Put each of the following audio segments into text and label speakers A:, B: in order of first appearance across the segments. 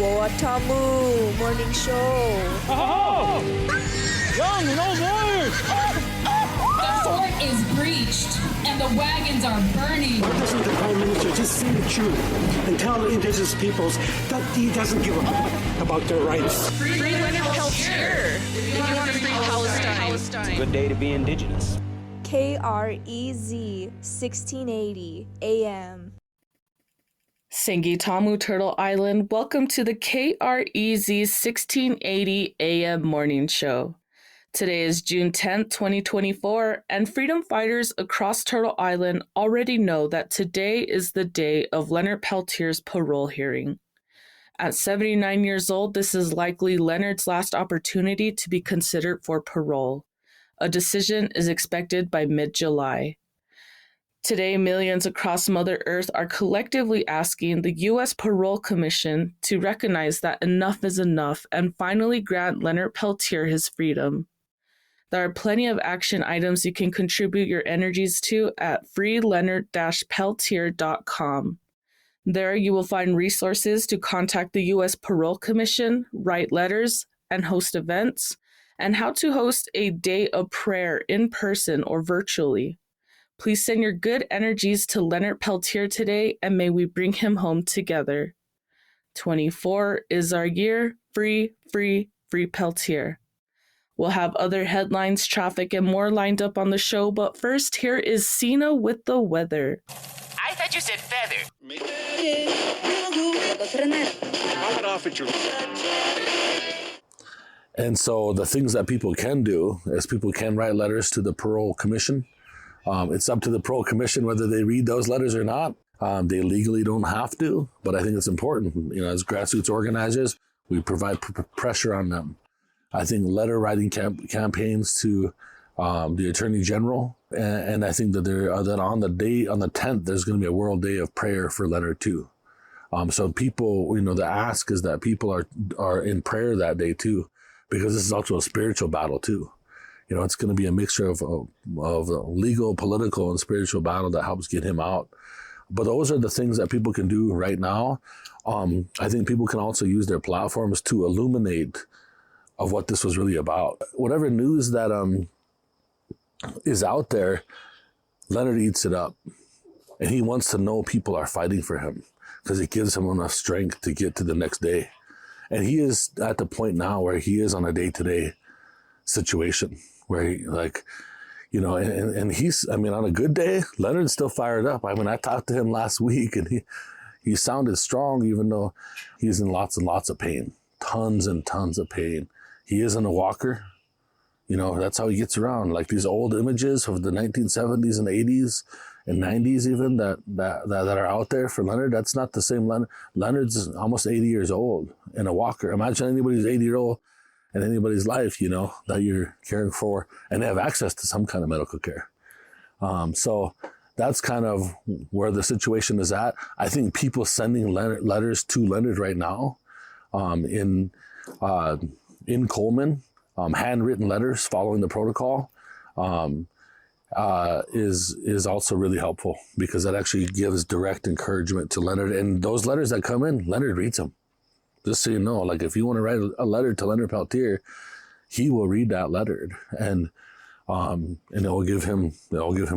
A: Tamu Morning Show.
B: Oh! Young, no more!
C: The fort is breached, and the wagons are burning.
D: Why doesn't the Prime Minister just say the truth and tell the indigenous peoples that he doesn't give a about their rights?
A: Free Leonard Peltier. If you want to free Palestine.
B: It's a good day to be indigenous.
A: KREZ 1680 AM.
E: Sangitamu Turtle Island, welcome to the KREZ 1680 AM Morning Show. Today is June 10th, 2024, and freedom fighters across Turtle Island already know that today is the day of Leonard Peltier's parole hearing. At 79 years old, this is likely Leonard's last opportunity to be considered for parole. A decision is expected by mid-July. Today, millions across Mother Earth are collectively asking the US Parole Commission to recognize that enough is enough and finally grant Leonard Peltier his freedom. There are plenty of action items you can contribute your energies to at freeleonard-peltier.com. There you will find resources to contact the US Parole Commission, write letters, and host events, and how to host a day of prayer in person or virtually. Please send your good energies to Leonard Peltier today, and may we bring him home together. 24 is our year. Free, free, free Peltier. We'll have other headlines, traffic, and more lined up on the show, but first, here is Sina with the weather.
F: I thought you said feather.
G: And so the things that people can do is people can write letters to the Parole Commission. It's up to the Parole Commission whether they read those letters or not. They legally don't have to, but I think it's important. You know, as grassroots organizers, we provide pressure on them. I think letter writing campaigns to the Attorney General, and I think that that on the 10th, there's going to be a World Day of Prayer for Leonard too. So people, you know, the ask is that people are in prayer that day too, because this is also a spiritual battle too. You know, it's going to be a mixture of legal, political, and spiritual battle that helps get him out. But those are the things that people can do right now. I think people can also use their platforms to illuminate of what this was really about. Whatever news that is out there, Leonard eats it up. And he wants to know people are fighting for him because it gives him enough strength to get to the next day. And he is at the point now where he is on a day-to-day situation where he, like, you know, and he's, I mean, on a good day, Leonard's still fired up. I mean, I talked to him last week and he sounded strong, even though he's in lots and lots of pain, tons and tons of pain. He isn't a walker. You know, that's how he gets around. Like these old images of the 1970s and 80s and 90s even that are out there for Leonard, that's not the same Leonard. Leonard's almost 80 years old and a walker. Imagine anybody's 80-year-old in anybody's life, you know, that you're caring for, and they have access to some kind of medical care. So that's kind of where the situation is at. I think people sending letters to Leonard right now in Coleman, handwritten letters following the protocol, is also really helpful because that actually gives direct encouragement to Leonard. And those letters that come in, Leonard reads them. Just so you know, like if you want to write a letter to Leonard Peltier, he will read that letter and it will give him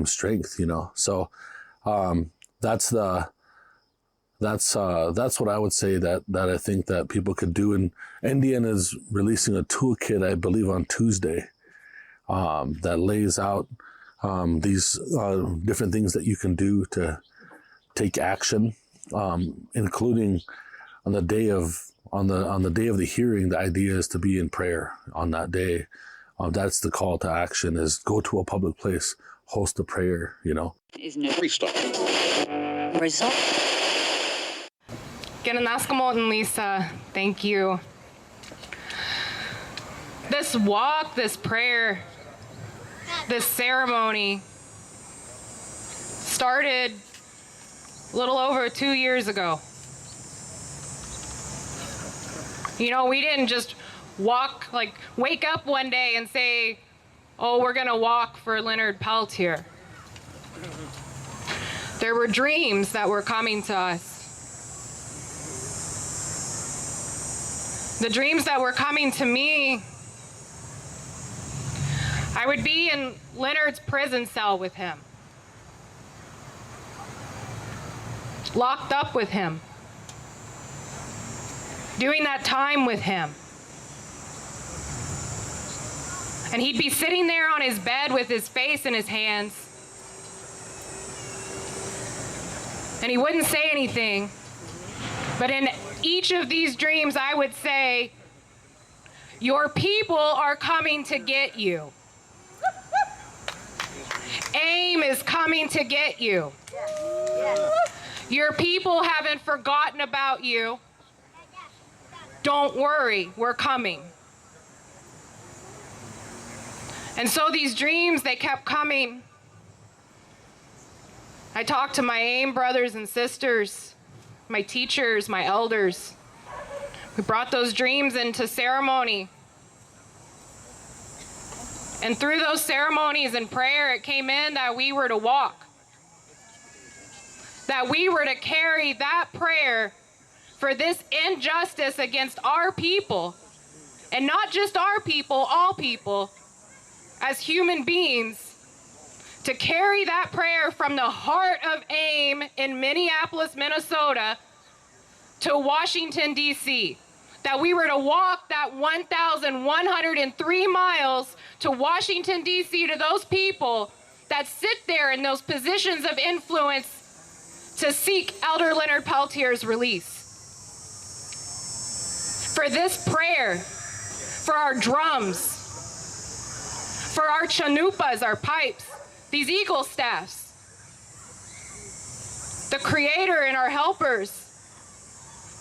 G: strength, you know. So that's what I would say that I think that people could do. And NDN is releasing a toolkit, I believe, on Tuesday that lays out these different things that you can do to take action, including on the day of the hearing. The idea is to be in prayer on that day. That's the call to action: is go to a public place, host a prayer. You know.
C: Result.
H: Gananaskamoten and Lisa, thank you. This walk, this prayer, this ceremony started a little over 2 years ago. You know, we didn't just wake up one day and say, oh, we're gonna walk for Leonard Peltier. There were dreams that were coming to us. the dreams that were coming to me, I would be in Leonard's prison cell with him, locked up with him, doing that time with him. And he'd be sitting there on his bed with his face in his hands, and he wouldn't say anything. But in each of these dreams, I would say, your people are coming to get you. AIM is coming to get you. Your people haven't forgotten about you. Don't worry, we're coming. And so these dreams, they kept coming. I talked to my AIM brothers and sisters, my teachers, my elders. We brought those dreams into ceremony. And through those ceremonies and prayer, it came in that we were to walk. That we were to carry that prayer for this injustice against our people. And not just our people, all people, as human beings, to carry that prayer from the heart of AIM in Minneapolis, Minnesota, to Washington, D.C. That we were to walk that 1,103 miles to Washington, D.C., to those people that sit there in those positions of influence to seek Elder Leonard Peltier's release. For this prayer, for our drums, for our chanupas, our pipes, these eagle staffs, the Creator and our helpers,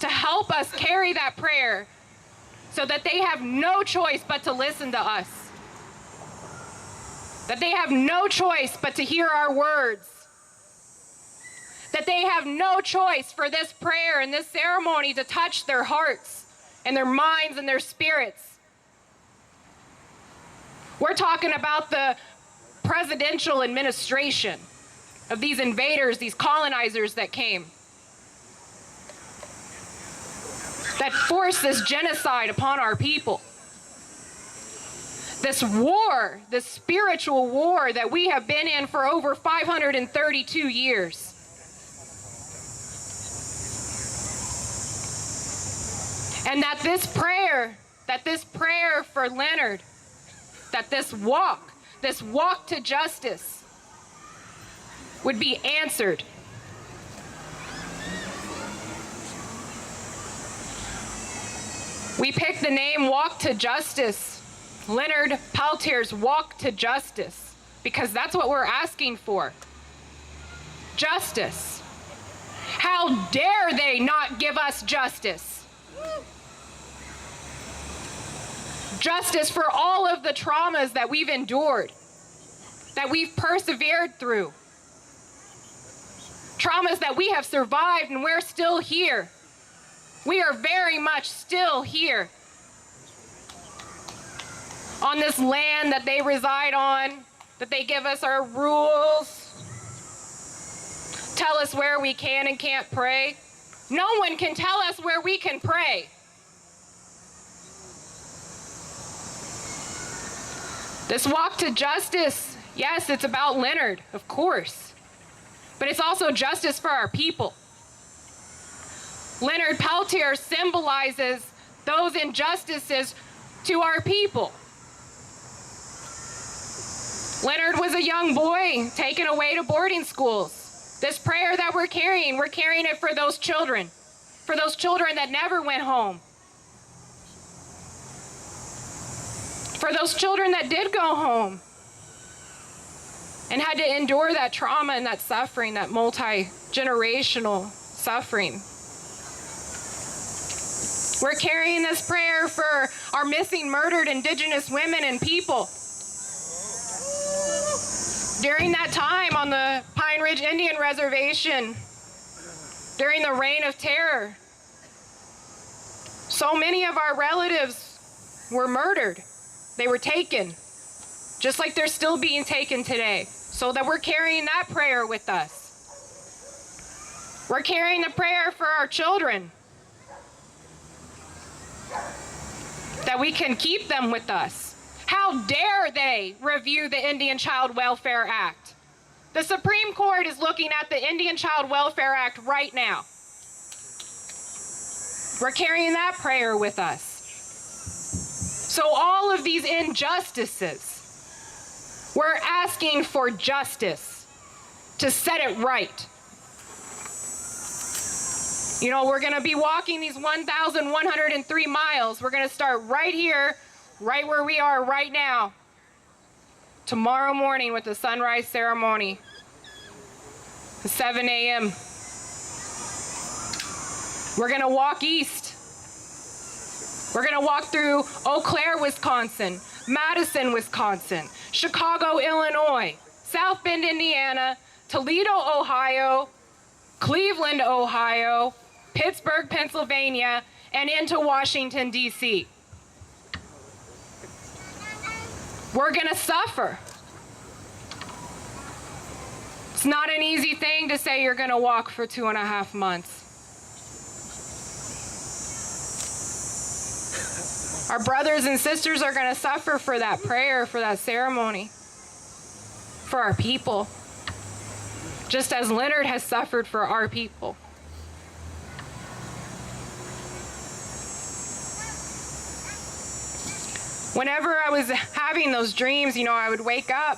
H: to help us carry that prayer so that they have no choice but to listen to us. That they have no choice but to hear our words. That they have no choice for this prayer and this ceremony to touch their hearts and their minds and their spirits. We're talking about the presidential administration of these invaders, these colonizers that came, that forced this genocide upon our people. This war, this spiritual war that we have been in for over 532 years. And that this prayer for Leonard, that this walk to justice would be answered. We picked the name Walk to Justice, Leonard Peltier's Walk to Justice, because that's what we're asking for. Justice. How dare they not give us justice? Justice for all of the traumas that we've endured, that we've persevered through. Traumas that we have survived, and we're still here. We are very much still here on this land that they reside on, that they give us our rules, tell us where we can and can't pray. No one can tell us where we can pray. This walk to justice, yes, it's about Leonard, of course, but it's also justice for our people. Leonard Peltier symbolizes those injustices to our people. Leonard was a young boy taken away to boarding schools. This prayer that we're carrying it for those children that never went home. For those children that did go home and had to endure that trauma and that suffering, that multi-generational suffering. We're carrying this prayer for our missing, murdered Indigenous women and people. During that time on the Pine Ridge Indian Reservation, during the Reign of Terror, so many of our relatives were murdered. They were taken, just like they're still being taken today. So that we're carrying that prayer with us. We're carrying the prayer for our children. that we can keep them with us. How dare they review the Indian Child Welfare Act? The Supreme Court is looking at the Indian Child Welfare Act right now. We're carrying that prayer with us. So all of these injustices, we're asking for justice to set it right. You know, we're going to be walking these 1,103 miles. We're going to start right here, right where we are right now, tomorrow morning with the sunrise ceremony, at 7 a.m. We're going to walk east. We're going to walk through Eau Claire, Wisconsin, Madison, Wisconsin, Chicago, Illinois, South Bend, Indiana, Toledo, Ohio, Cleveland, Ohio, Pittsburgh, Pennsylvania, and into Washington, D.C. We're going to suffer. It's not an easy thing to say you're going to walk for 2.5 months. Our brothers and sisters are going to suffer for that prayer, for that ceremony, for our people, just as Leonard has suffered for our people. Whenever I was having those dreams, you know, I would wake up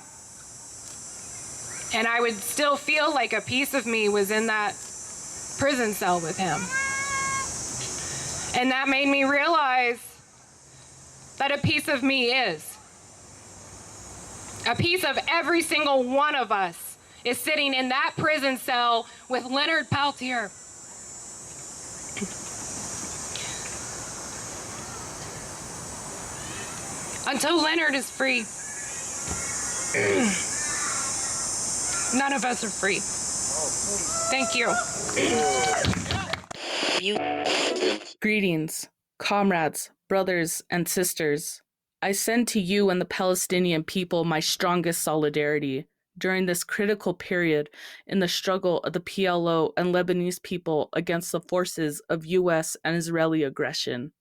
H: and I would still feel like a piece of me was in that prison cell with him. And that made me realize that a piece of me is. A piece of every single one of us is sitting in that prison cell with Leonard Peltier. Until Leonard is free, none of us are free. Thank you.
E: Greetings, comrades, brothers, and sisters. I send to you and the Palestinian people my strongest solidarity during this critical period in the struggle of the PLO and Lebanese people against the forces of U.S. and Israeli aggression.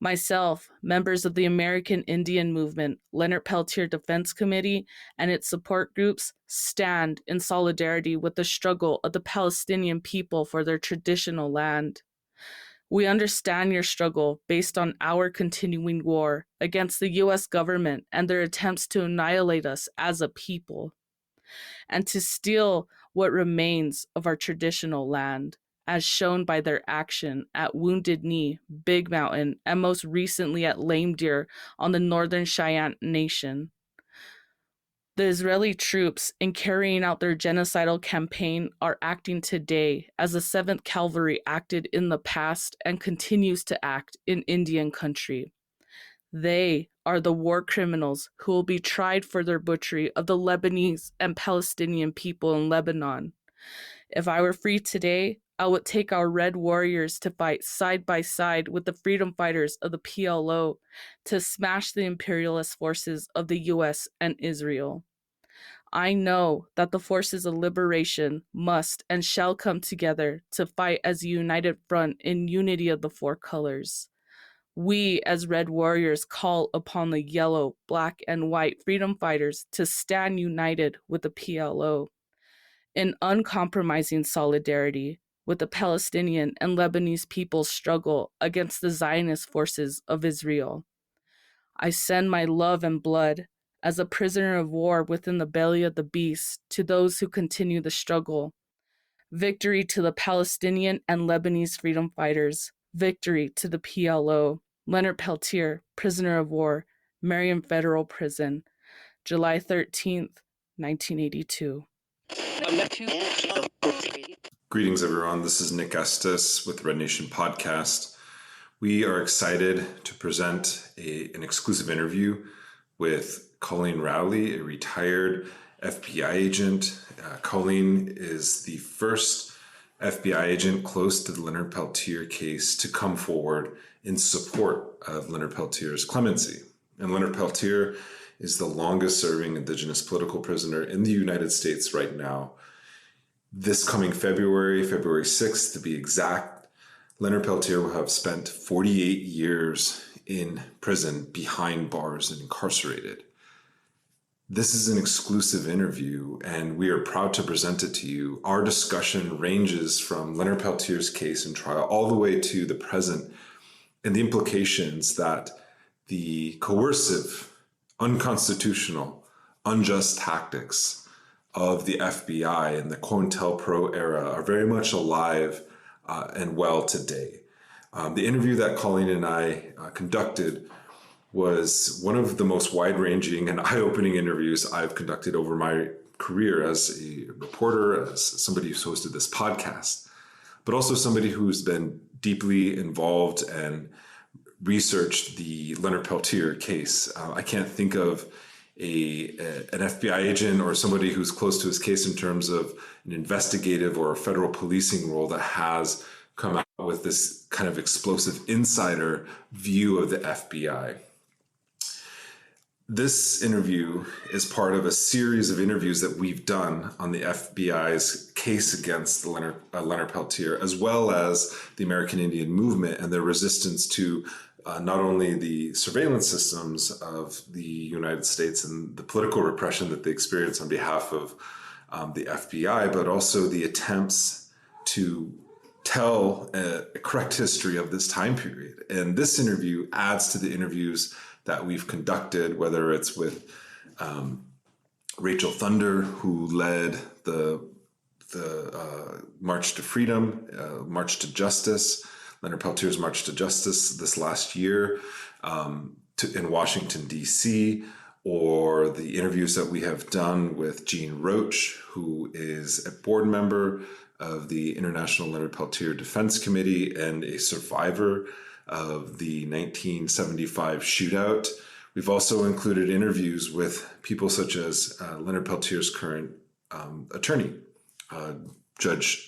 E: Myself, members of the American Indian Movement, Leonard Peltier Defense Committee, and its support groups stand in solidarity with the struggle of the Palestinian people for their traditional land. We understand your struggle based on our continuing war against the U.S. government and their attempts to annihilate us as a people, and to steal what remains of our traditional land, as shown by their action at Wounded Knee, Big Mountain, and most recently at Lame Deer on the Northern Cheyenne Nation. The Israeli troops, in carrying out their genocidal campaign, are acting today as the 7th Cavalry acted in the past and continues to act in Indian country. They are the war criminals who will be tried for their butchery of the Lebanese and Palestinian people in Lebanon. If I were free today, I would take our red warriors to fight side by side with the freedom fighters of the PLO to smash the imperialist forces of the US and Israel. I know that the forces of liberation must and shall come together to fight as a united front in unity of the 4 colors. We, as red warriors, call upon the yellow, black, and white freedom fighters to stand united with the PLO in uncompromising solidarity with the Palestinian and Lebanese people's struggle against the Zionist forces of Israel. I send my love and blood as a prisoner of war within the belly of the beast to those who continue the struggle. Victory to the Palestinian and Lebanese freedom fighters. Victory to the PLO. Leonard Peltier, prisoner of war, Marion Federal Prison, July 13th, 1982.
I: Greetings, everyone. This is Nick Estes with Red Nation Podcast. We are excited to present an exclusive interview with Collen Rowley, a retired FBI agent. Collen is the first FBI agent close to the Leonard Peltier case to come forward in support of Leonard Peltier's clemency. And Leonard Peltier is the longest serving Indigenous political prisoner in the United States right now. This coming February 6th to be exact, Leonard Peltier will have spent 48 years in prison, behind bars, and incarcerated. This is an exclusive interview, and we are proud to present it to you. Our discussion ranges from Leonard Peltier's case and trial all the way to the present, and the implications that the coercive, unconstitutional, unjust tactics of the FBI and the COINTELPRO era are very much alive and well today. The interview that Colleen and I conducted was one of the most wide-ranging and eye-opening interviews I've conducted over my career as a reporter, as somebody who's hosted this podcast, but also somebody who's been deeply involved and researched the Leonard Peltier case. I can't think of an FBI agent or somebody who's close to his case in terms of an investigative or a federal policing role that has come out with this kind of explosive insider view of the FBI. This interview is part of a series of interviews that we've done on the FBI's case against the Leonard Peltier, as well as the American Indian movement and their resistance to not only the surveillance systems of the United States and the political repression that they experience on behalf of the FBI, but also the attempts to tell a correct history of this time period. And this interview adds to the interviews that we've conducted, whether it's with Rachel Thunder, who led the March to Freedom, March to Justice, Leonard Peltier's March to Justice this last year in Washington, D.C., or the interviews that we have done with Jean Roach, who is a board member of the International Leonard Peltier Defense Committee and a survivor of the 1975 shootout. We've also included interviews with people such as Leonard Peltier's current attorney, Judge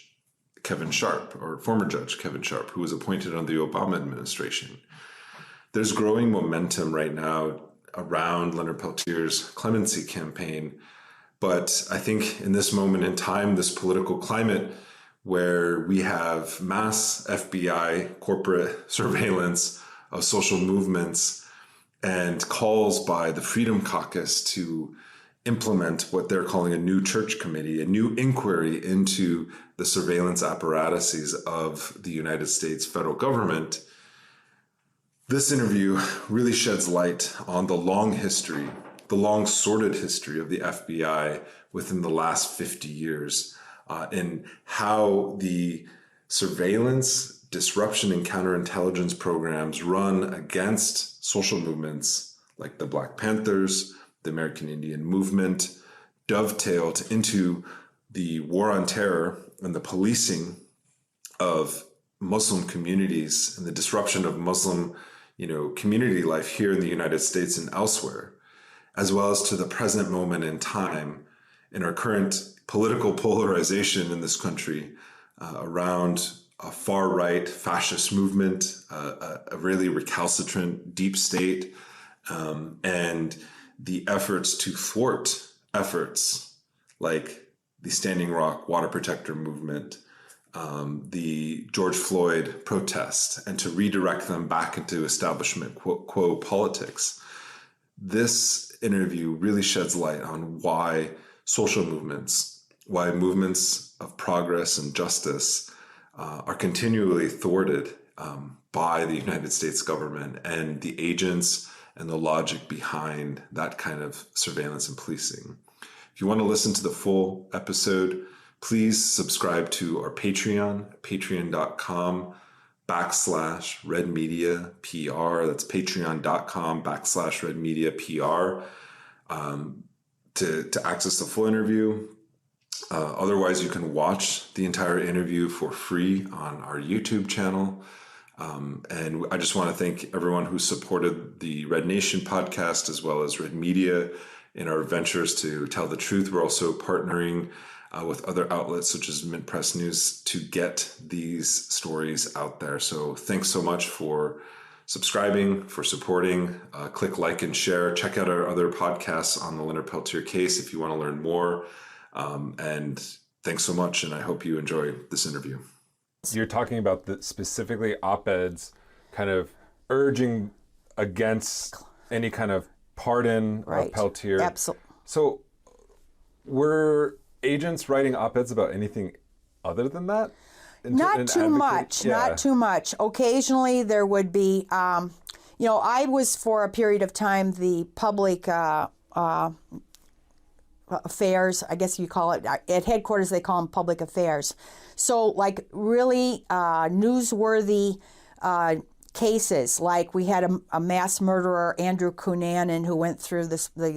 I: Kevin Sharp, or former Judge Kevin Sharp, who was appointed under the Obama administration. There's growing momentum right now around Leonard Peltier's clemency campaign, but I think in this moment in time, this political climate where we have mass FBI corporate surveillance of social movements and calls by the Freedom Caucus to implement what they're calling a new church committee, a new inquiry into the surveillance apparatuses of the United States federal government. This interview really sheds light on the long history, the long sordid history of the FBI within the last 50 years, and how the surveillance, disruption, and counterintelligence programs run against social movements like the Black Panthers, the American Indian movement, dovetailed into the war on terror and the policing of Muslim communities and the disruption of Muslim, community life here in the United States and elsewhere, as well as to the present moment in time in our current political polarization in this country around a far-right fascist movement, a really recalcitrant deep state, and the efforts to thwart efforts like the Standing Rock Water Protector movement, the George Floyd protest, and to redirect them back into establishment quo politics. This interview really sheds light on why social movements, why movements of progress and justice are continually thwarted by the United States government and the agents and the logic behind that kind of surveillance and policing. If you want to listen to the full episode, please subscribe to our Patreon, patreon.com/RedMediaPR. That's patreon.com/RedMediaPR to access the full interview. Otherwise, you can watch the entire interview for free on our YouTube channel. And I just want to thank everyone who supported the Red Nation podcast as well as Red Media in our ventures to tell the truth. We're also partnering with other outlets such as Mint Press News to get these stories out there. So thanks so much for subscribing, for supporting. Click like and share. Check out our other podcasts on the Leonard Peltier case if you want to learn more. And thanks so much, and I hope you enjoy this interview.
J: You're talking about specifically op-eds kind of urging against any kind of pardon of Peltier.
K: Absolutely.
J: So were agents writing op-eds about anything other than that?
K: Not too much. Occasionally there would be, I was for a period of time the public affairs, I guess you call it. At headquarters, they call them public affairs. So like really newsworthy cases, like we had a mass murderer, Andrew Cunanan, who went through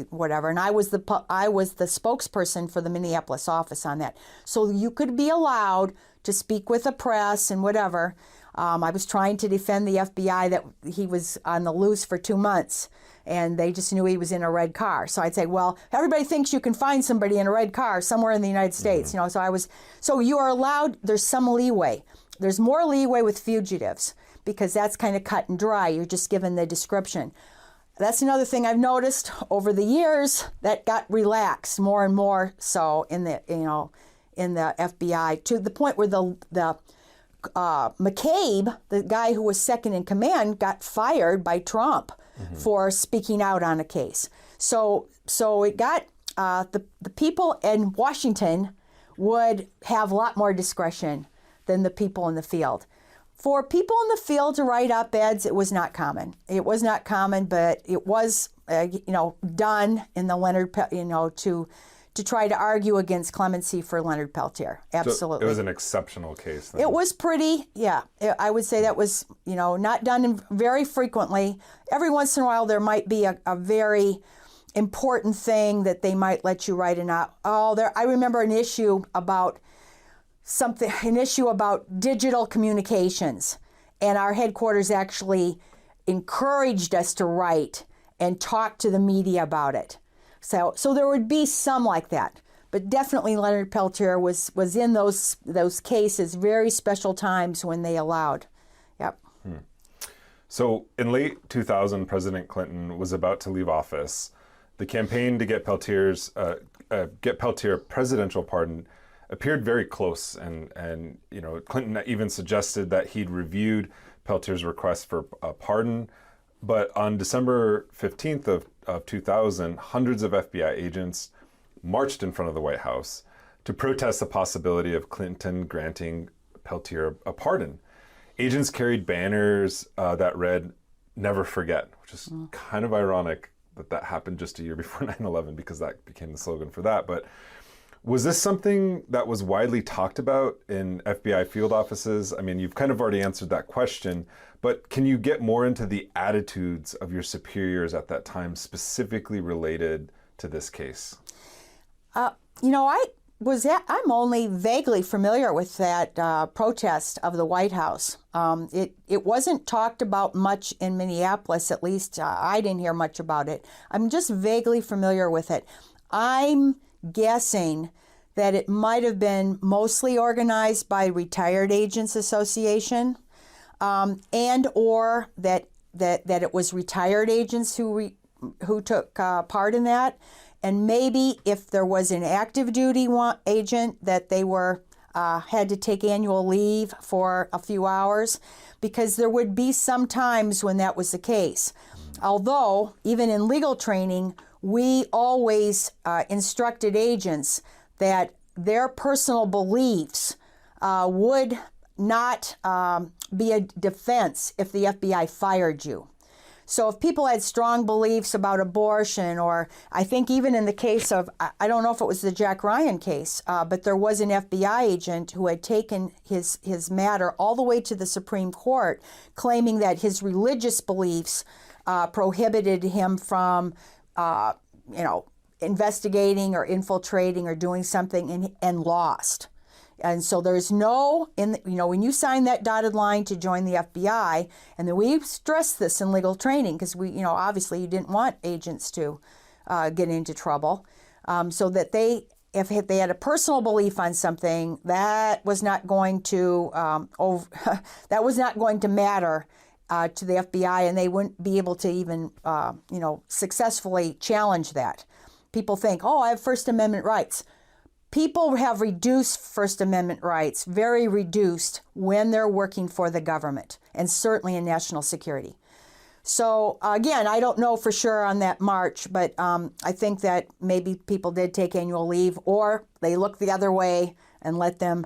K: whatever, and I was the spokesperson for the Minneapolis office on that. So you could be allowed to speak with the press and whatever. I was trying to defend the FBI that he was on the loose for 2 months, and they just knew he was in a red car. So I'd say, well, everybody thinks you can find somebody in a red car somewhere in the United States, So you are allowed. There's some leeway. There's more leeway with fugitives, because that's kind of cut and dry. You're just given the description. That's another thing I've noticed over the years that got relaxed more and more so in the FBI, to the point where the McCabe, the guy who was second in command, got fired by Trump for speaking out on a case. So it got the people in Washington would have a lot more discretion than the people in the field. For people in the field to write op-eds, it was not common. It was not common, but it was, done in the Leonard, to try to argue against clemency for Leonard Peltier. Absolutely.
J: So it was an exceptional case then.
K: It was pretty, I would say that was, not done very frequently. Every once in a while, there might be a very important thing that they might let you write I remember an issue about digital communications, and our headquarters actually encouraged us to write and talk to the media about it. So there would be some like that, but definitely Leonard Peltier was in those cases, very special times when they allowed. Yep.
J: So in late 2000, President Clinton was about to leave office. The campaign to get Peltier a presidential pardon appeared very close, and Clinton even suggested that he'd reviewed Peltier's request for a pardon. But on December 15th of 2000, hundreds of FBI agents marched in front of the White House to protest the possibility of Clinton granting Peltier a pardon. Agents carried banners that read, "Never forget," which is kind of ironic that happened just a year before 9/11, because that became the slogan for that. But was this something that was widely talked about in FBI field offices? I mean, you've kind of already answered that question, but can you get more into the attitudes of your superiors at that time, specifically related to this case?
K: I'm only vaguely familiar with that protest of the White House. It wasn't talked about much in Minneapolis, at least I didn't hear much about it. I'm just vaguely familiar with it. I'm guessing that it might have been mostly organized by Retired Agents Association, and or that it was retired agents who took part in that, and maybe if there was an active duty agent that they were had to take annual leave for a few hours, because there would be some times when that was the case. Although even in legal training, we always instructed agents that their personal beliefs would not be a defense if the FBI fired you. So if people had strong beliefs about abortion, or I think even in the case of, I don't know if it was the Jack Ryan case, but there was an FBI agent who had taken his matter all the way to the Supreme Court, claiming that his religious beliefs prohibited him from investigating or infiltrating or doing something, and lost. And so there's when you sign that dotted line to join the FBI, and then we stress this in legal training, because obviously you didn't want agents to get into trouble, so that if they had a personal belief on something, that was not going to matter to the FBI, and they wouldn't be able to even successfully challenge that. People think, I have First Amendment rights. People have reduced First Amendment rights, very reduced, when they're working for the government, and certainly in national security. So again, I don't know for sure on that march, but I think that maybe people did take annual leave, or they looked the other way and let them,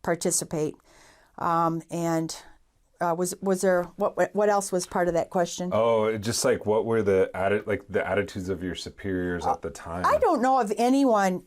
K: participate. Was there what else was part of that question?
J: Oh, just like what were the attitudes of your superiors at the time?
K: I don't know of anyone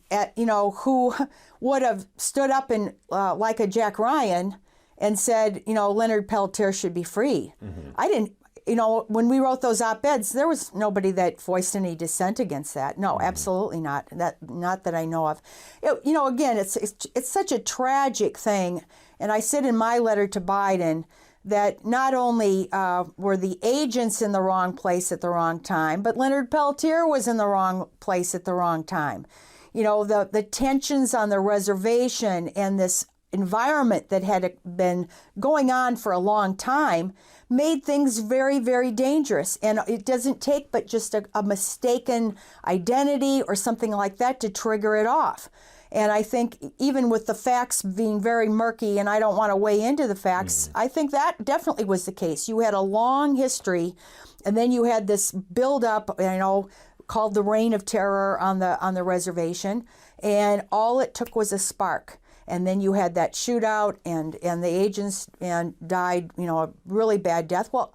K: who would have stood up and like a Jack Ryan and said, Leonard Peltier should be free. Mm-hmm. I didn't. When we wrote those op-eds, there was nobody that voiced any dissent against that. No, absolutely not. Not that I know of. Again, it's such a tragic thing. And I said in my letter to Biden that not only were the agents in the wrong place at the wrong time, but Leonard Peltier was in the wrong place at the wrong time. The tensions on the reservation and this environment that had been going on for a long time made things very, very dangerous. And it doesn't take but just a mistaken identity or something like that to trigger it off. And I think even with the facts being very murky, and I don't want to weigh into the facts, I think that definitely was the case. You had a long history, and then you had this buildup, called the Reign of Terror on the reservation, and all it took was a spark. And then you had that shootout, and the agents died, a really bad death. Well,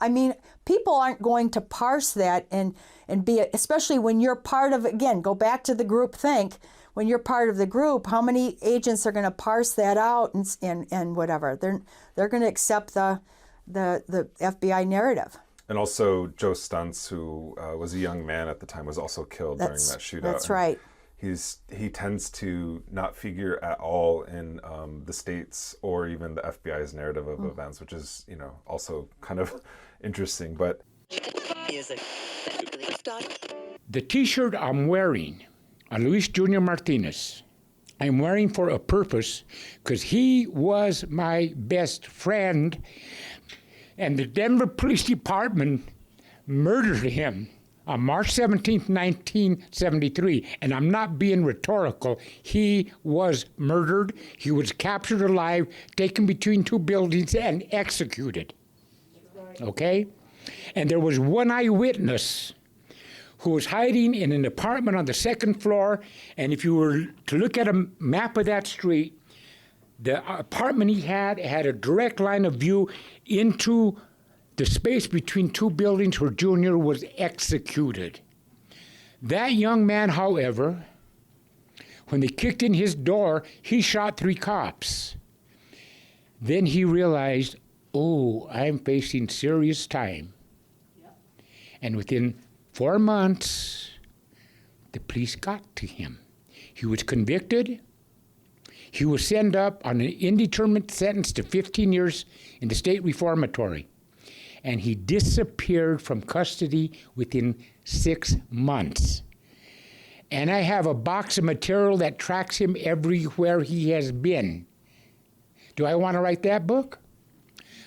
K: people aren't going to parse that and be, especially when you're part of, again, go back to the group think. When you're part of the group, how many agents are going to parse that out and whatever? They're going to accept the FBI narrative.
J: And also Joe Stuntz, who was a young man at the time, was also killed during that shootout.
K: That's right.
J: He tends to not figure at all in the states or even the FBI's narrative of events, which is also kind of interesting. But
L: the T-shirt I'm wearing on Luis Jr. Martinez, I'm wearing for a purpose because he was my best friend, and the Denver Police Department murdered him on March 17th, 1973, and I'm not being rhetorical. He was murdered. He was captured alive, taken between two buildings, and executed. Okay? And there was one eyewitness who was hiding in an apartment on the second floor, and if you were to look at a map of that street, the apartment he had a direct line of view into the space between two buildings where Junior was executed. That young man, however, when they kicked in his door, he shot 3 cops. Then he realized, I'm facing serious time. Yep. And within 4 months, the police got to him. He was convicted. He was sent up on an indeterminate sentence to 15 years in the state reformatory. And he disappeared from custody within 6 months. And I have a box of material that tracks him everywhere he has been. Do I want to write that book?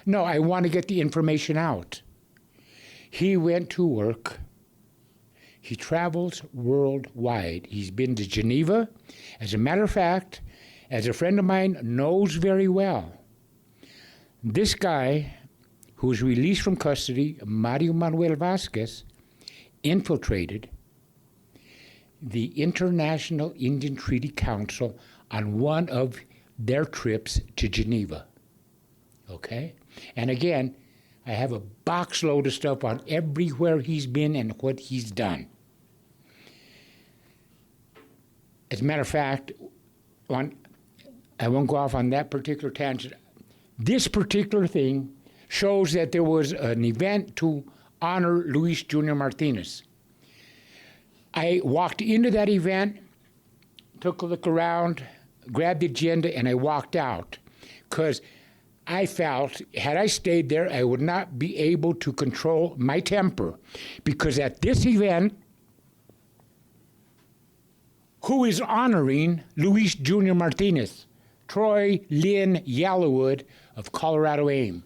L: No, I want to get the information out. He went to work. He travels worldwide. He's been to Geneva. As a matter of fact, as a friend of mine knows very well, this guy who was released from custody, Mario Manuel Vasquez, infiltrated the International Indian Treaty Council on one of their trips to Geneva. Okay? And again, I have a box load of stuff on everywhere he's been and what he's done. As a matter of fact, I won't go off on that particular tangent. This particular thing shows that there was an event to honor Luis Jr. Martinez. I walked into that event, took a look around, grabbed the agenda, and I walked out because I felt, had I stayed there, I would not be able to control my temper, because at this event, who is honoring Luis Jr. Martinez? Troy Lynn Yellowwood of Colorado AIM.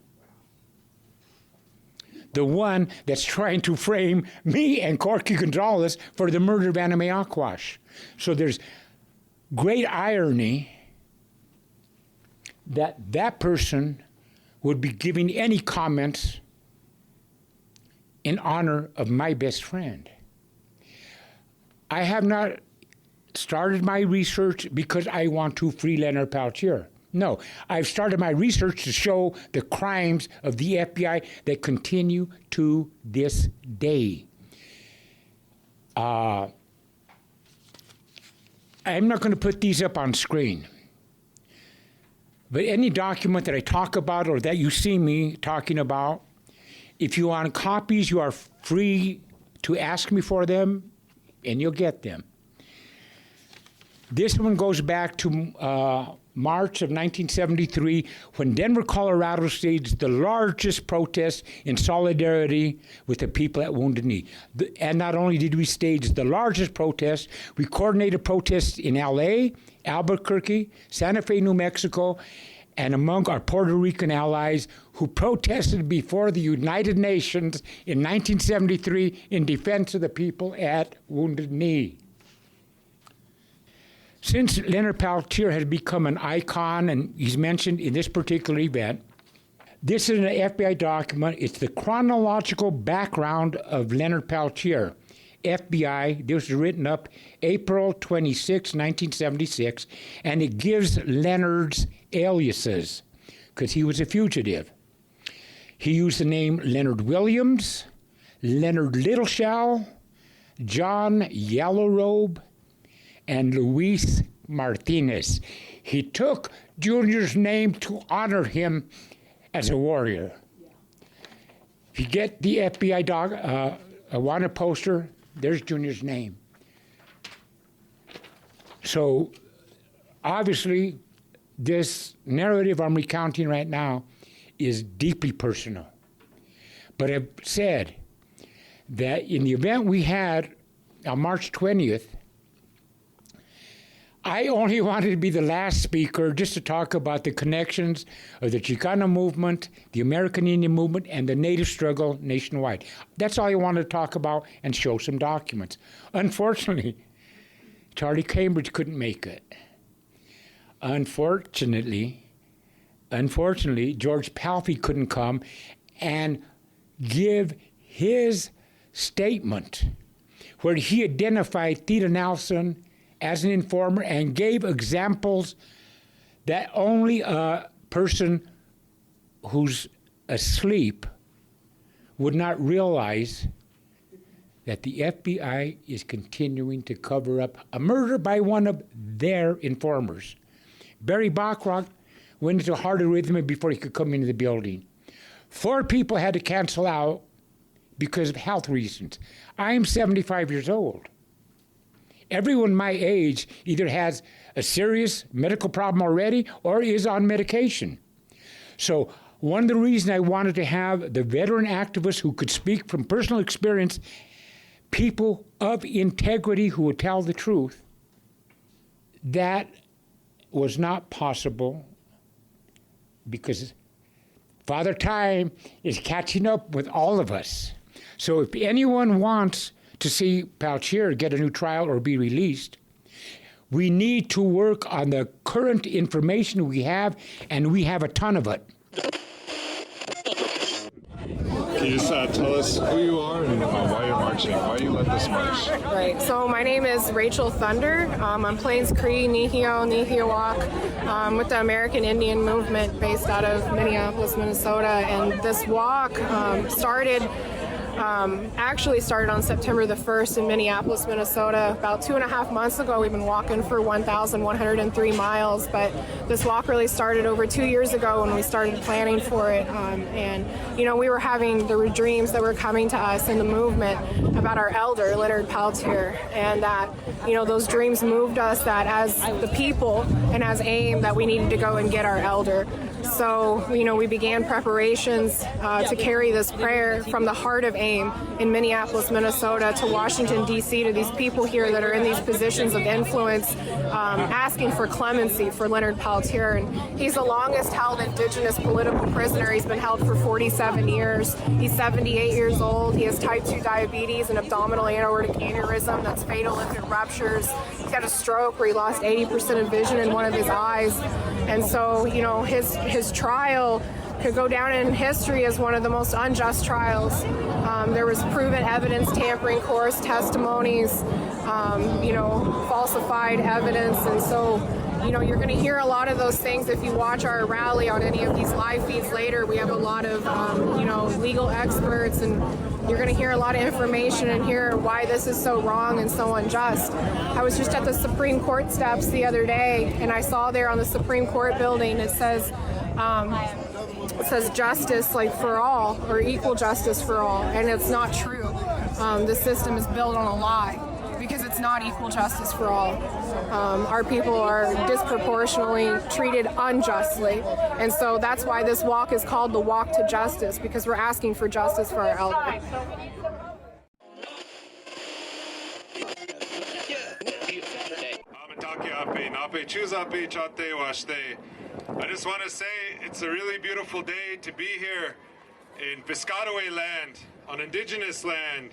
L: The one that's trying to frame me and Corky Gonzalez for the murder of Anime Aquash. So there's great irony that that person would be giving any comments in honor of my best friend. I have not started my research because I want to free Leonard Peltier. No, I've started my research to show the crimes of the FBI that continue to this day. I'm not going to put these up on screen, but any document that I talk about or that you see me talking about, if you want copies, you are free to ask me for them, and you'll get them. This one goes back to March of 1973, when Denver, Colorado staged the largest protest in solidarity with the people at Wounded Knee. And not only did we stage the largest protest, we coordinated protests in LA, Albuquerque, Santa Fe, New Mexico, and among our Puerto Rican allies who protested before the United Nations in 1973 in defense of the people at Wounded Knee. Since Leonard Peltier has become an icon and he's mentioned in this particular event, this is an FBI document. It's the chronological background of Leonard Peltier. FBI, this was written up April 26, 1976, and it gives Leonard's aliases because he was a fugitive. He used the name Leonard Williams, Leonard Littleshell, John Yellowrobe, and Luis Martinez. He took Junior's name to honor him as a warrior. If you get the FBI a wanted poster, there's Junior's name. So obviously, this narrative I'm recounting right now is deeply personal. But I've said that in the event we had on March 20th, I only wanted to be the last speaker just to talk about the connections of the Chicano movement, the American Indian movement, and the Native struggle nationwide. That's all I wanted to talk about and show some documents. Unfortunately, Charlie Cambridge couldn't make it. Unfortunately, George Palfy couldn't come and give his statement where he identified Theda Nelson as an informer and gave examples that only a person who's asleep would not realize that the FBI is continuing to cover up a murder by one of their informers. Barry Bachrach went into heart arrhythmia before he could come into the building. 4 people had to cancel out because of health reasons. I'm 75 years old. Everyone my age either has a serious medical problem already or is on medication. So one of the reasons I wanted to have the veteran activists who could speak from personal experience, people of integrity who would tell the truth, that was not possible because Father Time is catching up with all of us. So if anyone wants to see Peltier get a new trial or be released, we need to work on the current information we have, and we have a ton of it.
M: Can you just tell us who you are and why you're marching? Why you led this march?
H: Right. So my name is Rachel Thunder. I'm Plains Cree, Nihiwak, with the American Indian movement based out of Minneapolis, Minnesota. And this walk actually started on September the 1st in Minneapolis, Minnesota. About 2.5 months ago, we've been walking for 1,103 miles, but this walk really started over 2 years ago when we started planning for it. And, we were having the dreams that were coming to us in the movement about our elder, Leonard Peltier, and that, those dreams moved us that as the people and as AIM that we needed to go and get our elder. So, we began preparations to carry this prayer from the heart of AIM in Minneapolis, Minnesota to Washington, D.C., to these people here that are in these positions of influence, asking for clemency for Leonard Peltier. And he's the longest held indigenous political prisoner. He's been held for 47 years. He's 78 years old. He has type 2 diabetes and abdominal aortic aneurysm that's fatal if it ruptures. He's got a stroke where he lost 80% of vision in one of his eyes. And so, his trial could go down in history as one of the most unjust trials. There was proven evidence tampering, coerced testimonies, falsified evidence, and so you're going to hear a lot of those things if you watch our rally on any of these live feeds later. We have a lot of, legal experts, and you're going to hear a lot of information and hear why this is so wrong and so unjust. I was just at the Supreme Court steps the other day, and I saw there on the Supreme Court building, it says justice for all, or equal justice for all, and it's not true. The system is built on a lie, because it's not equal justice for all. Our people are disproportionately treated unjustly, and so that's why this walk is called the Walk to Justice, because we're asking for justice for our elders.
N: I just want to say it's a really beautiful day to be here in Piscataway land, on indigenous land.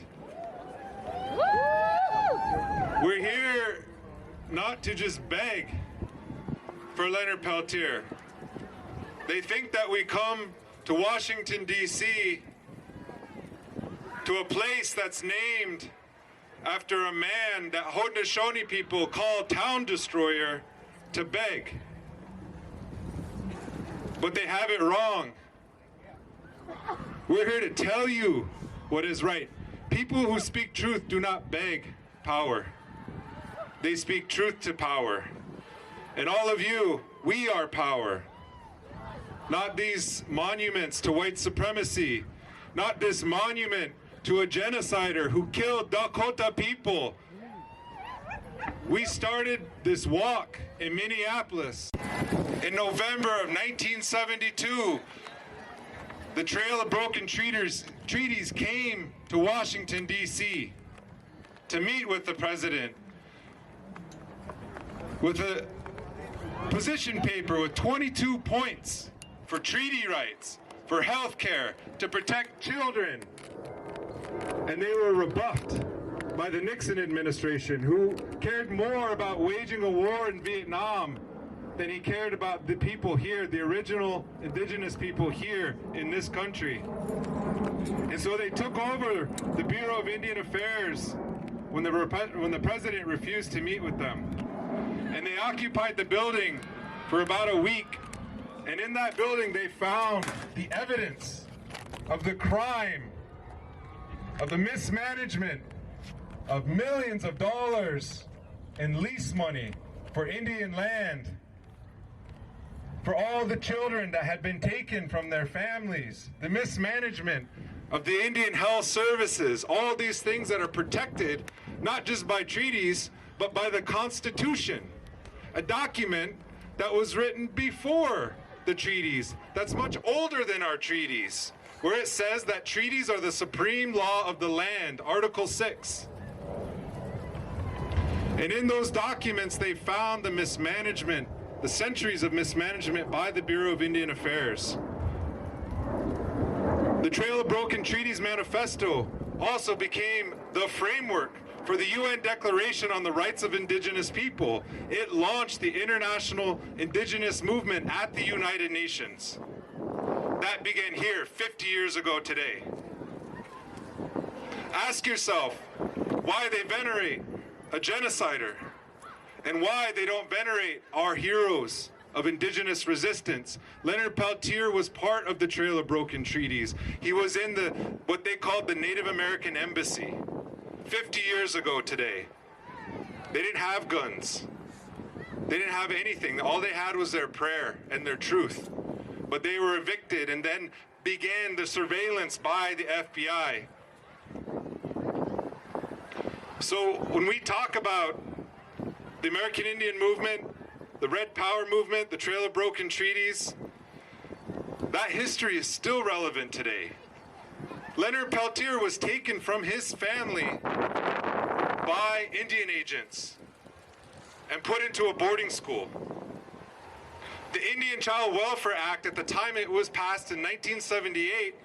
N: We're here not to just beg for Leonard Peltier. They think that we come to Washington, D.C., to a place that's named after a man that Haudenosaunee people call Town Destroyer, to beg. But they have it wrong. We're here to tell you what is right. People who speak truth do not beg power. They speak truth to power. And all of you, we are power. Not these monuments to white supremacy. Not this monument to a genocider who killed Dakota people. We started this walk in Minneapolis in November of 1972. The Trail of Broken Treaties came to Washington, D.C. to meet with the president with a position paper with 22 points for treaty rights, for health care, to protect children. And they were rebuffed by the Nixon administration, who cared more about waging a war in Vietnam than he cared about the people here, the original indigenous people here in this country. And so they took over the Bureau of Indian Affairs when the president refused to meet with them. And they occupied the building for about a week. And in that building they found the evidence of the crime, of the mismanagement of millions of dollars in lease money for Indian land, for all the children that had been taken from their families, the mismanagement of the Indian Health Services, all these things that are protected not just by treaties, but by the Constitution, a document that was written before the treaties, that's much older than our treaties, where it says that treaties are the supreme law of the land, Article 6. And in those documents, they found the mismanagement, the centuries of mismanagement by the Bureau of Indian Affairs. The Trail of Broken Treaties Manifesto also became the framework for the UN Declaration on the Rights of Indigenous People. It launched the international indigenous movement at the United Nations. That began here 50 years ago today. Ask yourself why they venerate a genocider, and why they don't venerate our heroes of indigenous resistance. Leonard Peltier was part of the Trail of Broken Treaties. He was in what they called the Native American Embassy 50 years ago today. They didn't have guns. They didn't have anything. All they had was their prayer and their truth. But they were evicted, and then began the surveillance by the FBI. So when we talk about the American Indian movement, the Red Power movement, the Trail of Broken Treaties, that history is still relevant today. Leonard Peltier was taken from his family by Indian agents and put into a boarding school. The Indian Child Welfare Act, at the time it was passed in 1978,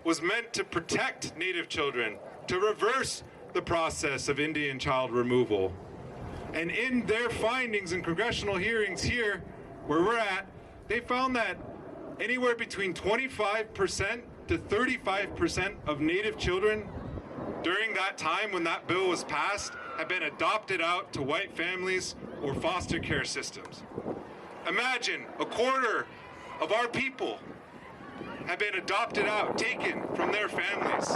N: was meant to protect Native children, to reverse the process of Indian child removal. And in their findings in congressional hearings here, where we're at, they found that anywhere between 25% to 35% of Native children during that time when that bill was passed have been adopted out to white families or foster care systems. Imagine a quarter of our people have been adopted out, taken from their families.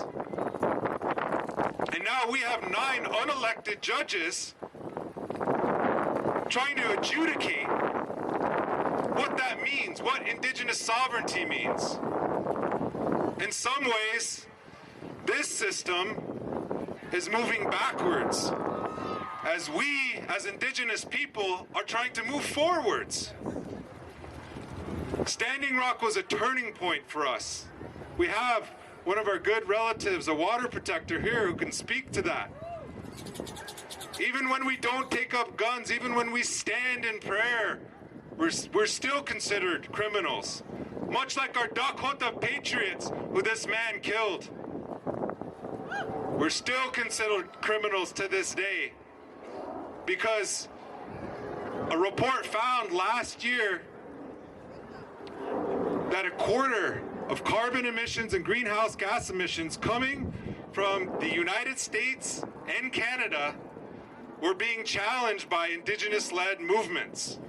N: And now we have 9 unelected judges trying to adjudicate what that means, what Indigenous sovereignty means. In some ways, this system is moving backwards as we, as Indigenous people, are trying to move forwards. Standing Rock was a turning point for us. We have one of our good relatives, a water protector here, who can speak to that. Even when we don't take up guns, even when we stand in prayer, we're still considered criminals. Much like our Dakota patriots who this man killed. We're still considered criminals to this day because a report found last year that a quarter of carbon emissions and greenhouse gas emissions coming from the United States and Canada were being challenged by Indigenous-led movements.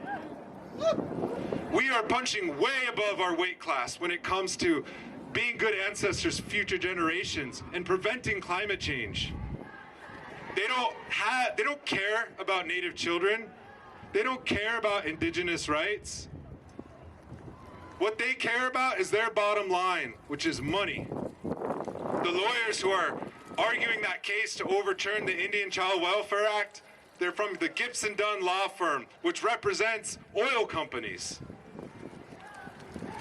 N: We are punching way above our weight class when it comes to being good ancestors for future generations and preventing climate change. They don't care about Native children. They don't care about Indigenous rights. What they care about is their bottom line, which is money. The lawyers who are arguing that case to overturn the Indian Child Welfare Act, they're from the Gibson Dunn law firm, which represents oil companies.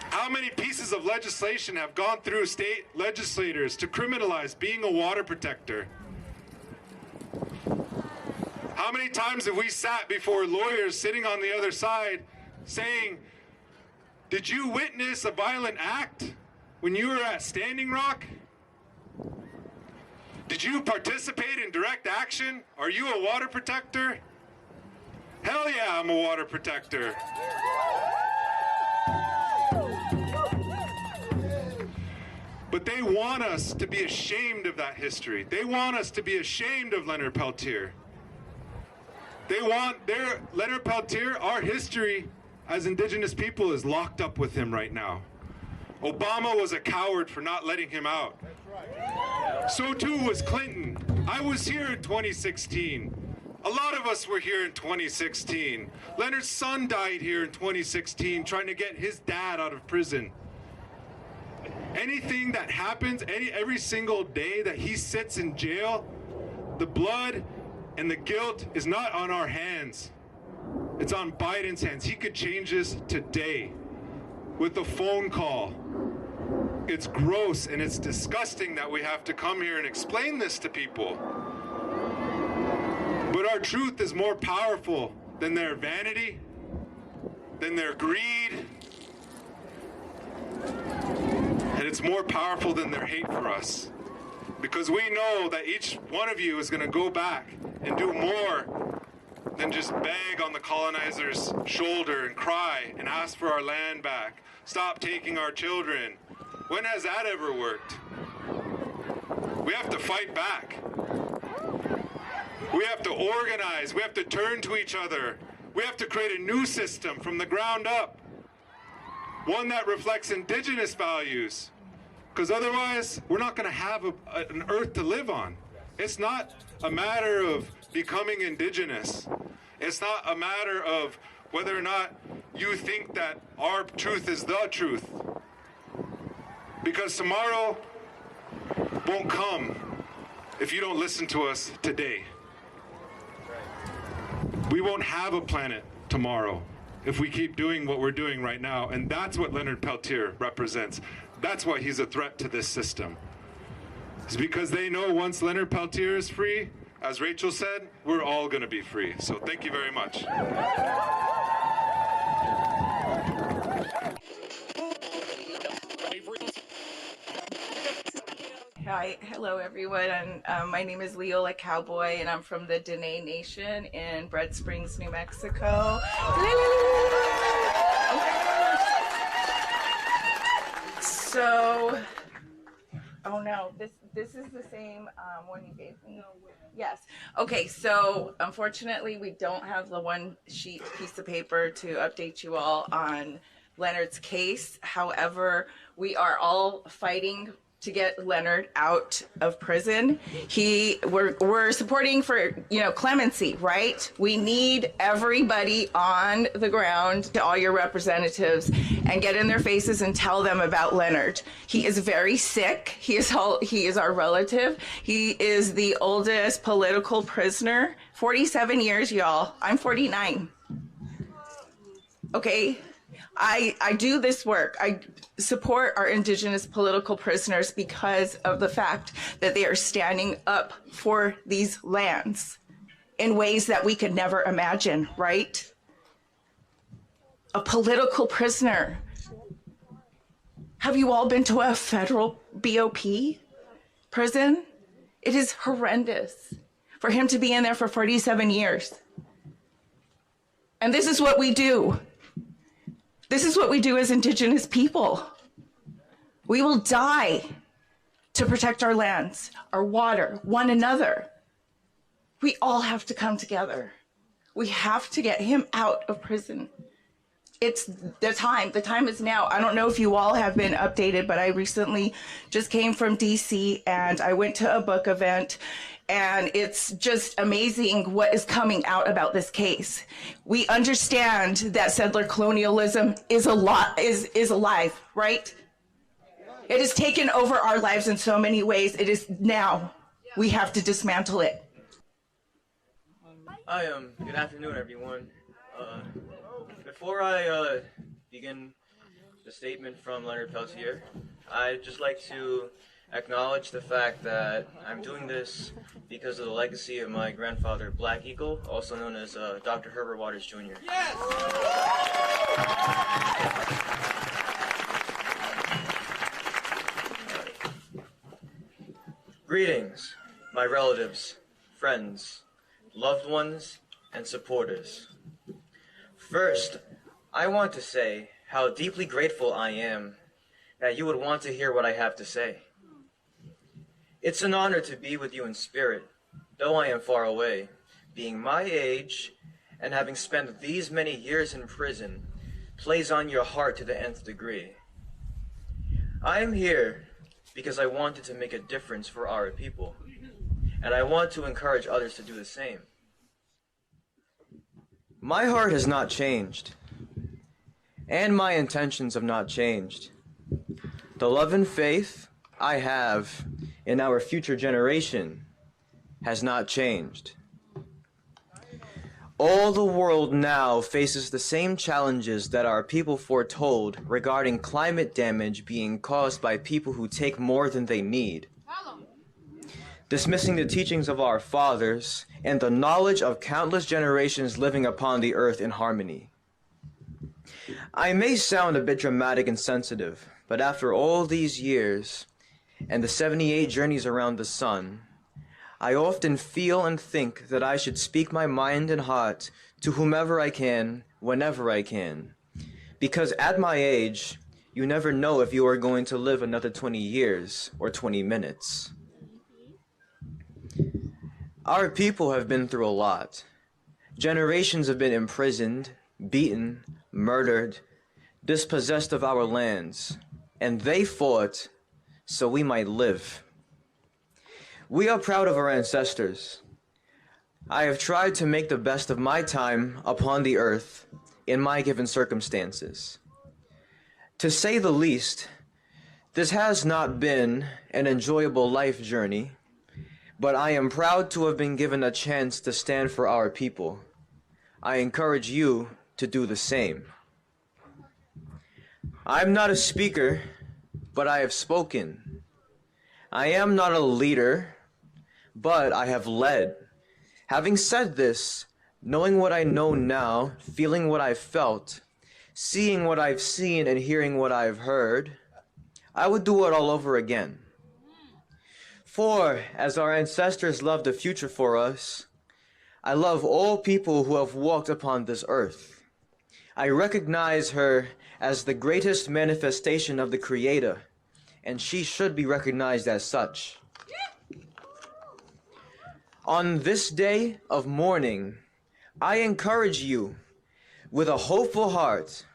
N: How many pieces of legislation have gone through state legislators to criminalize being a water protector? How many times have we sat before lawyers sitting on the other side saying, did you witness a violent act when you were at Standing Rock? Did you participate in direct action? Are you a water protector? Hell yeah, I'm a water protector. But they want us to be ashamed of that history. They want us to be ashamed of Leonard Peltier. They want Leonard Peltier, our history as Indigenous people, is locked up with him right now. Obama was a coward for not letting him out. So too was Clinton. I was here in 2016. A lot of us were here in 2016. Leonard's son died here in 2016 trying to get his dad out of prison. Anything that happens, every single day that he sits in jail, the blood and the guilt is not on our hands. It's on Biden's hands. He could change this today with a phone call. It's gross and it's disgusting that we have to come here and explain this to people. But our truth is more powerful than their vanity, than their greed, and it's more powerful than their hate for us. Because we know that each one of you is going to go back and do more than just beg on the colonizer's shoulder and cry and ask for our land back. Stop taking our children. When has that ever worked? We have to fight back. We have to organize. We have to turn to each other. We have to create a new system from the ground up. One that reflects Indigenous values. Because otherwise, we're not going to have an earth to live on. It's not a matter of becoming Indigenous. It's not a matter of whether or not you think that our truth is the truth. Because tomorrow won't come if you don't listen to us today. We won't have a planet tomorrow if we keep doing what we're doing right now. And that's what Leonard Peltier represents. That's why he's a threat to this system. It's because they know once Leonard Peltier is free, as Rachel said, we're all going to be free. So thank you very much.
A: Hi, hello everyone. And my name is Leoyla Cowboy, and I'm from the Dene Nation in Bread Springs, New Mexico. So, oh no, this is the same one you gave me. Yes. Okay. So unfortunately, we don't have the one sheet piece of paper to update you all on Leonard's case. However, we are all fighting to get Leonard out of prison. We're supporting for, clemency, right? We need everybody on the ground, all your representatives, and get in their faces and tell them about Leonard. He is very sick. He is our relative. He is the oldest political prisoner. 47 years, y'all. I'm 49. Okay? I do this work. I support our Indigenous political prisoners because of the fact that they are standing up for these lands in ways that we could never imagine, right? A political prisoner. Have you all been to a federal BOP prison? It is horrendous for him to be in there for 47 years. And this is what we do. This is what we do as Indigenous people. We will die to protect our lands, our water, one another. We all have to come together. We have to get him out of prison. It's the time. The time is now. I don't know if you all have been updated, but I recently just came from DC and I went to a book event. And it's just amazing what is coming out about this case. We understand that settler colonialism is alive, right? It has taken over our lives in so many ways. It is now. We have to dismantle it.
O: Hi, good afternoon, everyone. Before I begin the statement from Leonard Peltier, I'd just like to acknowledge the fact that I'm doing this because of the legacy of my grandfather, Black Eagle, also known as Dr. Herbie Waters, Jr. Yes! Greetings, my relatives, friends, loved ones, and supporters. First, I want to say how deeply grateful I am that you would want to hear what I have to say. It's an honor to be with you in spirit, though I am far away. Being my age and having spent these many years in prison plays on your heart to the nth degree. I am here because I wanted to make a difference for our people, and I want to encourage others to do the same. My heart has not changed, and my intentions have not changed. The love and faith I have in our future generation has not changed. All the world now faces the same challenges that our people foretold regarding climate damage being caused by people who take more than they need, dismissing the teachings of our fathers and the knowledge of countless generations living upon the earth in harmony. I may sound a bit dramatic and sensitive, but after all these years and the 78 journeys around the sun, I often feel and think that I should speak my mind and heart to whomever I can, whenever I can. Because at my age, you never know if you are going to live another 20 years or 20 minutes. Our people have been through a lot. Generations have been imprisoned, beaten, murdered, dispossessed of our lands, and they fought so we might live. We are proud of our ancestors. I have tried to make the best of my time upon the earth in my given circumstances. To say the least, this has not been an enjoyable life journey, but I am proud to have been given a chance to stand for our people. I encourage you to do the same. I'm not a speaker, but I have spoken. I am not a leader, but I have led. Having said this, knowing what I know now, feeling what I've felt, seeing what I've seen and hearing what I've heard, I would do it all over again. For, as our ancestors loved the future for us, I love all people who have walked upon this earth. I recognize her as the greatest manifestation of the Creator, and she should be recognized as such. On this day of mourning, I encourage you, with a hopeful heart,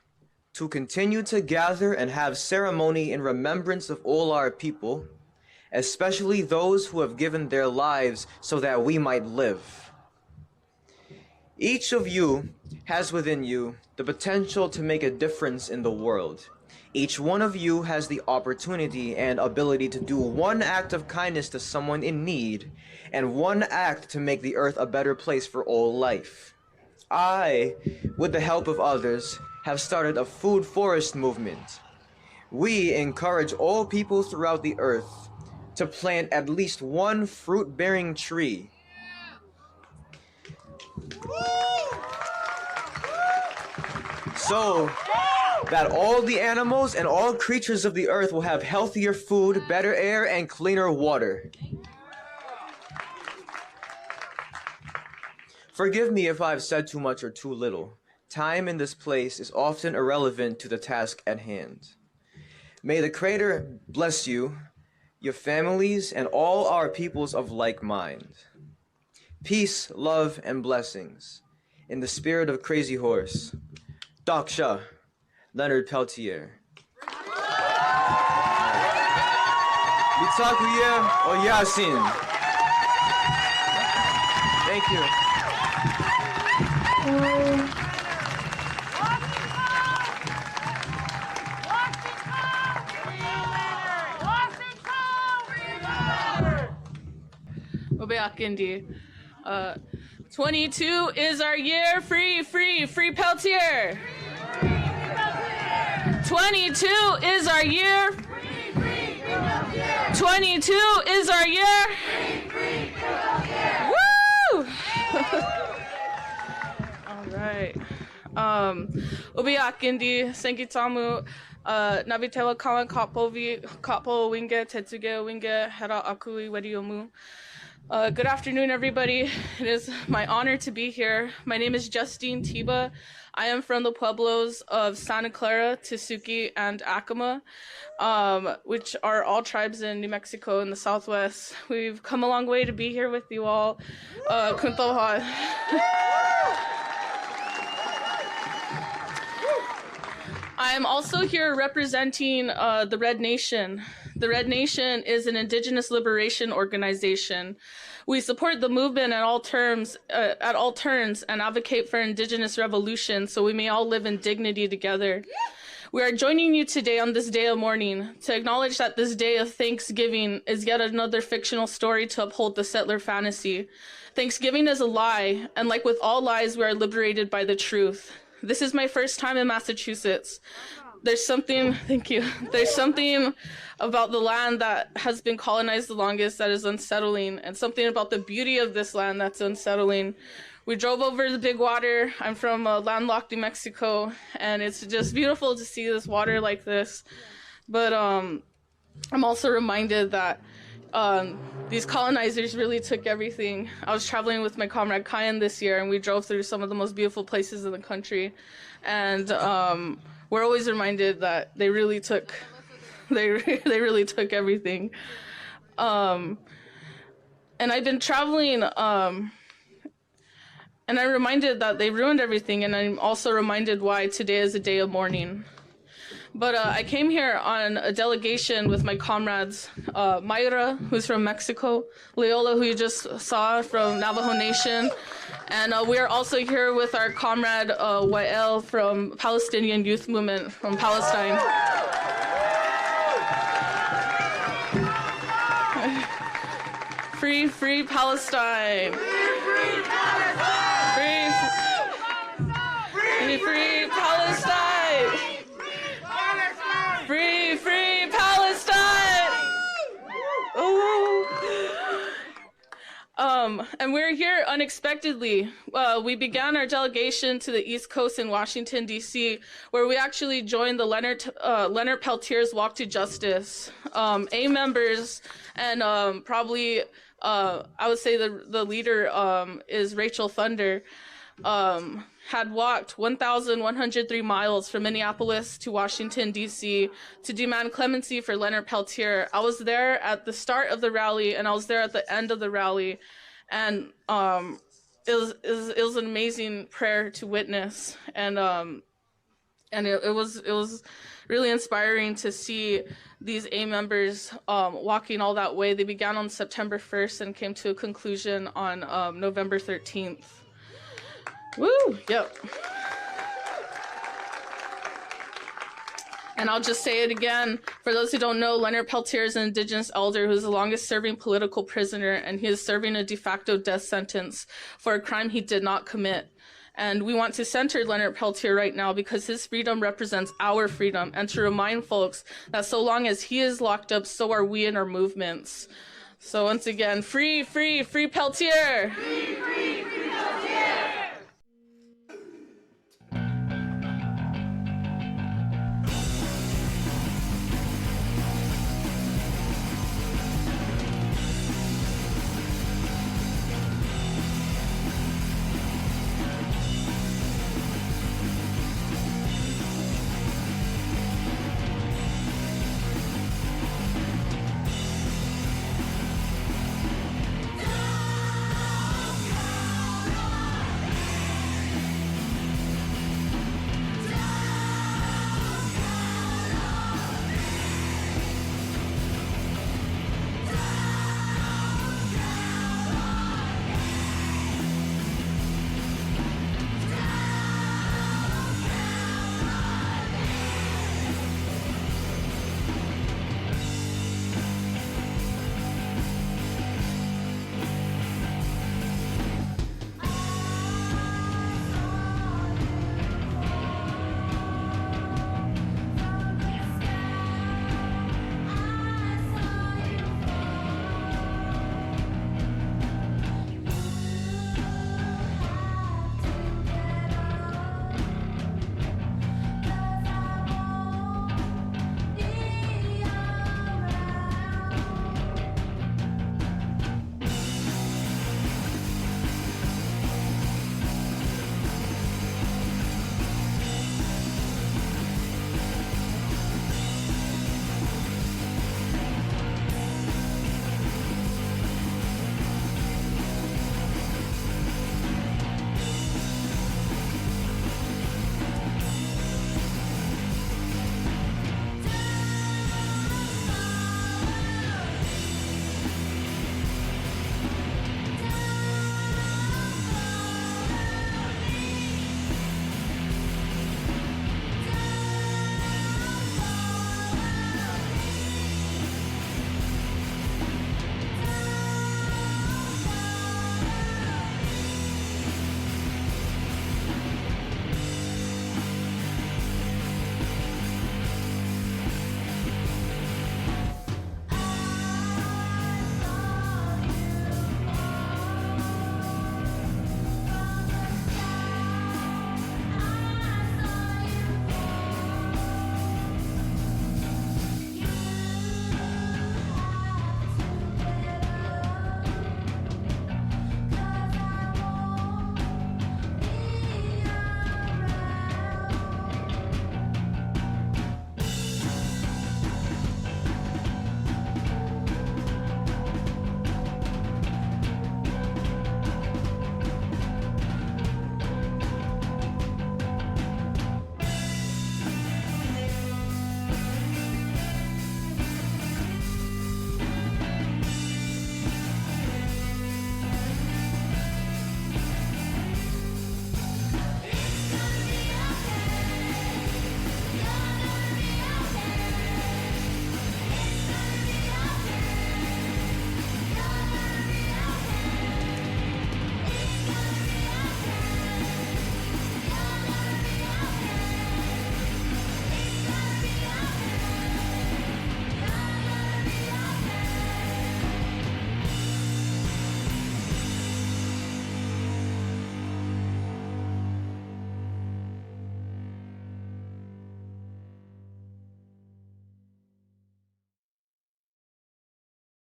O: to continue to gather and have ceremony in remembrance of all our people, especially those who have given their lives so that we might live. Each of you has within you the potential to make a difference in the world. Each one of you has the opportunity and ability to do one act of kindness to someone in need, and one act to make the earth a better place for all life. I, with the help of others, have started a food forest movement. We encourage all people throughout the earth to plant at least one fruit-bearing tree. So that all the animals and all creatures of the earth will have healthier food, better air, and cleaner water. Forgive me if I've said too much or too little. Time in this place is often irrelevant to the task at hand. May the Creator bless you, your families, and all our peoples of like mind. Peace, love, and blessings. In the spirit of Crazy Horse, Dr. Leonard Peltier. Bitakuye Oyasin. Thank you.
E: Obeakindi. 22 is our year. Free Peltier. 22 is our year. 22 is our year. Woo! All right. Obeakindi Senkitamu. Navitela Kawan Kapo Winge Tetsuge Winge Hera Akui Wediomu. Good afternoon, everybody. It is my honor to be here. My name is Justine Teba. I am from the pueblos of Santa Clara, Tesuque, and Acoma, which are all tribes in New Mexico in the Southwest. We've come a long way to be here with you all. Kuntoha. I'm also here representing the Red Nation. The Red Nation is an indigenous liberation organization. We support the movement at all turns and advocate for indigenous revolution so we may all live in dignity together. We are joining you today on this day of mourning to acknowledge that this day of Thanksgiving is yet another fictional story to uphold the settler fantasy. Thanksgiving is a lie, and like with all lies, we are liberated by the truth. This is my first time in Massachusetts. There's something about the land that has been colonized the longest that is unsettling, and something about the beauty of this land that's unsettling. We drove over the big water. I'm from landlocked New Mexico, and it's just beautiful to see this water like this. But I'm also reminded that these colonizers really took everything. I was traveling with my comrade Kyan this year, and we drove through some of the most beautiful places in the country. And we're always reminded that they really took everything. And I've been traveling, and I'm reminded that they ruined everything, and I'm also reminded why today is a day of mourning. But I came here on a delegation with my comrades, Mayra, who's from Mexico, Leoyla, who you just saw from Navajo Nation, and we're also here with our comrade Wael from Palestinian Youth Movement from Palestine. Free Palestine! Free Palestine! Free Palestine! Free Palestine! Ooh. And we're here unexpectedly. We began our delegation to the East Coast in Washington, D.C., where we actually joined the Leonard Peltier's Walk to Justice. A members, and probably I would say the leader is Rachel Thunder. had walked 1,103 miles from Minneapolis to Washington, D.C. to demand clemency for Leonard Peltier. I was there at the start of the rally, and I was there at the end of the rally. And it was an amazing prayer to witness. And it was really inspiring to see these A members walking all that way. They began on September 1st and came to a conclusion on November 13th. Woo! Yep. And I'll just say it again. For those who don't know, Leonard Peltier is an Indigenous elder who's the longest serving political prisoner, and he is serving a de facto death sentence for a crime he did not commit. And we want to center Leonard Peltier right now because his freedom represents our freedom, and to remind folks that so long as he is locked up, so are we in our movements. So once again, free, free, free Peltier! Free, free.